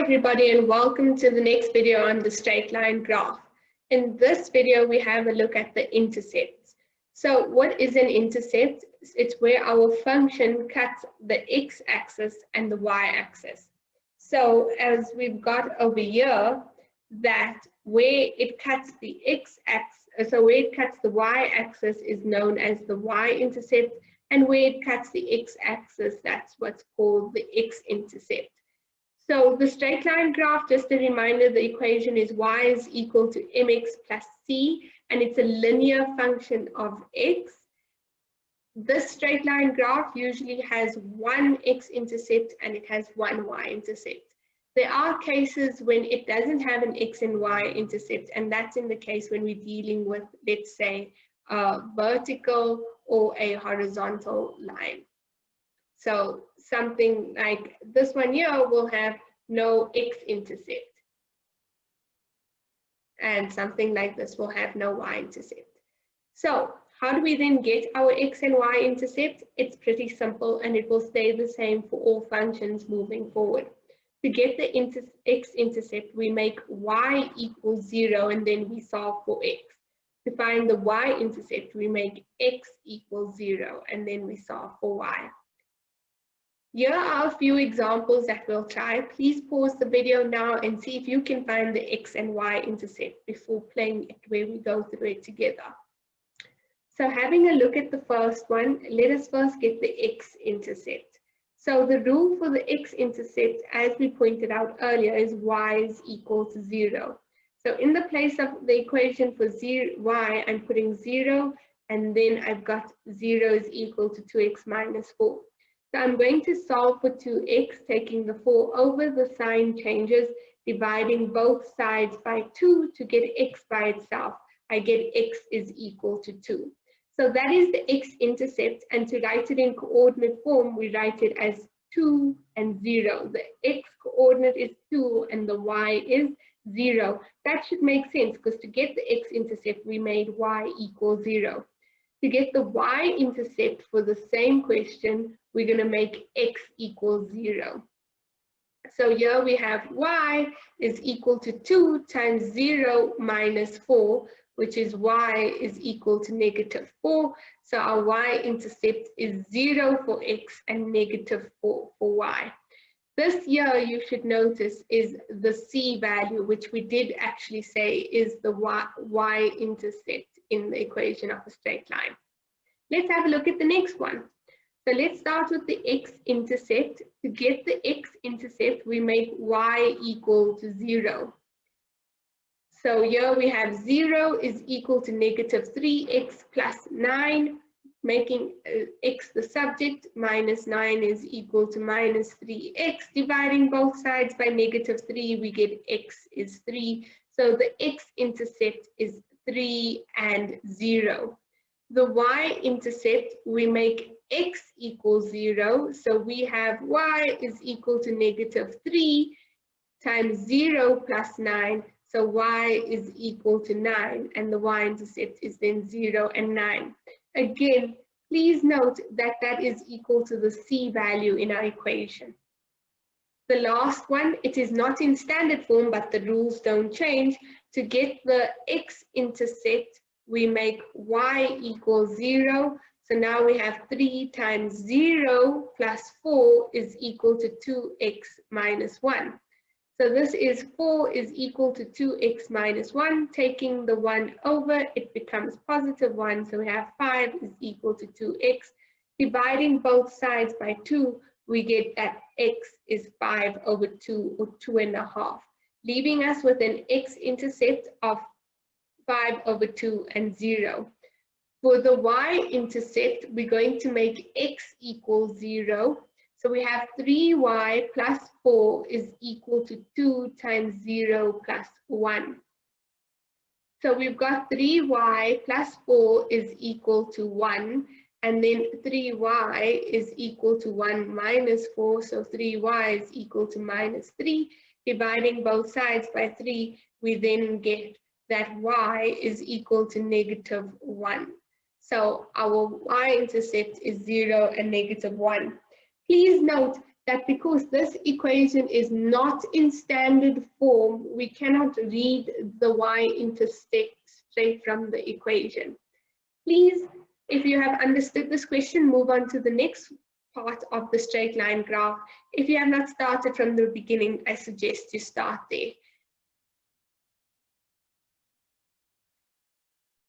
everybody, and welcome to the next video on the straight line graph. In this video, we have a look at the intercepts. So what is an intercept? It's where our function cuts the x-axis and the y-axis. So as we've got over here, that where it cuts the x-axis, so where it cuts the y-axis is known as the y-intercept, and where it cuts the x-axis, that's what's called the x-intercept. So the straight line graph, just a reminder, the equation is y is equal to mx plus c, and it's a linear function of x. This straight line graph usually has one x-intercept and it has one y-intercept. There are cases when it doesn't have an x and y-intercept, and that's in the case when we're dealing with, let's say, a vertical or a horizontal line. So something like this one here will have no x-intercept. And something like this will have no y-intercept. So how do we then get our x and y-intercept? It's pretty simple, and it will stay the same for all functions moving forward. To get the x-intercept, we make y equals 0, and then we solve for x. To find the y-intercept, we make x equals 0, and then we solve for y. Here are a few examples that we'll try. Please pause the video now and see if you can find the x and y-intercept before playing it where we go through it together. So having a look at the first one, let us first get the x-intercept. So the rule for the x-intercept, as we pointed out earlier, is y is equal to 0. So in the place of the equation for y, I'm putting 0, and then I've got 0 is equal to 2x minus 4. So I'm going to solve for 2x, taking the 4 over, the sign changes, dividing both sides by 2 to get x by itself. I get x is equal to 2. So that is the x-intercept, and to write it in coordinate form, we write it as 2 and 0. The x-coordinate is 2 and the y is 0. That should make sense, because to get the x-intercept, we made y equal 0. To get the y-intercept for the same question, we're going to make x equals 0. So here we have y is equal to 2 times 0 minus 4, which is y is equal to negative 4. So our y-intercept is 0 for x and negative 4 for y. This here, you should notice, is the c value, which we did actually say is the y-intercept in the equation of a straight line. Let's have a look at the next one. So let's start with the x-intercept. To get the x-intercept, we make y equal to 0. So here we have 0 is equal to negative 3x plus 9, making x the subject, minus 9 is equal to minus 3x. Dividing both sides by negative 3, we get x is 3. So the x-intercept is 3 and 0. The y-intercept, we make x equals 0. So we have y is equal to negative 3 times 0 plus 9. So y is equal to 9, and the y-intercept is then 0 and 9. Again, please note that that is equal to the c value in our equation. The last one, it is not in standard form, but the rules don't change. To get the x-intercept, we make y equals 0. So now we have 3 times 0 plus 4 is equal to 2x minus 1. So this is 4 is equal to 2x minus 1. Taking the 1 over, it becomes positive 1. So we have 5 is equal to 2x. Dividing both sides by 2, we get that x is 5 over 2, or 2.5, leaving us with an x-intercept of 5 over 2 and 0. For the y-intercept, we're going to make x equals 0. So we have 3y plus 4 is equal to 2 times 0 plus 1. So we've got 3y plus 4 is equal to 1. And then 3y is equal to 1 minus 4. So 3y is equal to minus 3. Dividing both sides by 3, we then get that y is equal to negative 1. So our y-intercept is 0 and negative 1. Please note that because this equation is not in standard form, we cannot read the y-intercept straight from the equation. Please, if you have understood this question, move on to the next part of the straight line graph. If you have not started from the beginning, I suggest you start there.